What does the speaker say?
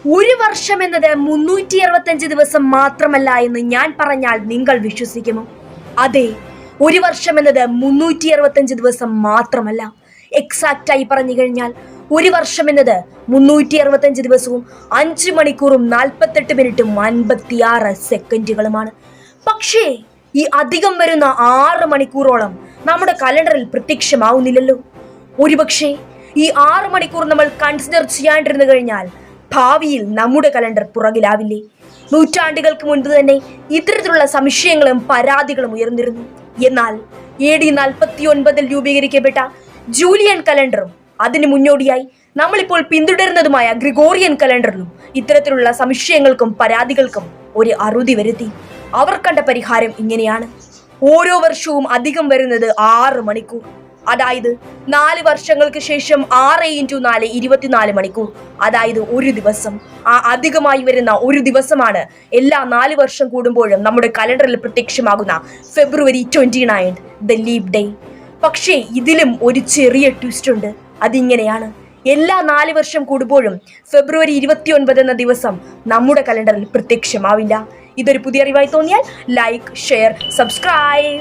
ഒരു വർഷം എന്നത് 365 ദിവസം മാത്രമല്ല എന്ന് ഞാൻ പറഞ്ഞാൽ നിങ്ങൾ വിശ്വസിക്കുമോ? അതെ, ഒരു വർഷം എന്നത് 365 ദിവസം മാത്രമല്ല. എക്സാക്റ്റായി പറഞ്ഞു കഴിഞ്ഞാൽ ഒരു വർഷം എന്നത് 365 ദിവസവും 5 മണിക്കൂറും 48 മിനിറ്റും 56 സെക്കൻഡുകളുമാണ്. പക്ഷേ ഈ അധികം വരുന്ന 6 മണിക്കൂറോളം നമ്മുടെ കലണ്ടറിൽ പ്രത്യക്ഷമാവുന്നില്ലല്ലോ. ഒരുപക്ഷെ ഈ 6 മണിക്കൂർ നമ്മൾ കൺസിഡർ ചെയ്യാണ്ടിരുന്നു കഴിഞ്ഞാൽ ഭാവിയിൽ നമ്മുടെ കലണ്ടർ പുറകിലാവില്ലേ? നൂറ്റാണ്ടുകൾക്ക് മുൻപ് തന്നെ ഇത്തരത്തിലുള്ള സംശയങ്ങളും പരാതികളും ഉയർന്നിരുന്നു. എന്നാൽ AD 49 രൂപീകരിക്കപ്പെട്ട ജൂലിയൻ കലണ്ടറും അതിന് മുന്നോടിയായി നമ്മളിപ്പോൾ പിന്തുടരുന്നതുമായ ഗ്രിഗോറിയൻ കലണ്ടറിലും ഇത്തരത്തിലുള്ള സംശയങ്ങൾക്കും പരാതികൾക്കും ഒരു അറുതി വരുത്തി. അവർ കണ്ട പരിഹാരം ഇങ്ങനെയാണ്: ഓരോ വർഷവും അധികം വരുന്നത് 6 മണിക്കൂർ. അതായത് 4 വർഷങ്ങൾക്ക് ശേഷം 6 × 4 24 മണിക്കൂർ, അതായത് ഒരു ദിവസം. ആ അധികമായി വരുന്ന ഒരു ദിവസമാണ് എല്ലാ 4 വർഷം കൂടുമ്പോഴും നമ്മുടെ കലണ്ടറിൽ പ്രത്യക്ഷമാകുന്ന ഫെബ്രുവരി 29 ദ ലീപ് ഡേ. പക്ഷേ ഇതിലും ഒരു ചെറിയ ട്വിസ്റ്റ് ഉണ്ട്. അതിങ്ങനെയാണ്: എല്ലാ 4 വർഷം കൂടുമ്പോഴും ഫെബ്രുവരി 29 എന്ന ദിവസം നമ്മുടെ കലണ്ടറിൽ പ്രത്യക്ഷമാവില്ല. ഇതൊരു പുതിയ അറിവായി തോന്നിയാൽ ലൈക്ക്, ഷെയർ, സബ്സ്ക്രൈബ്.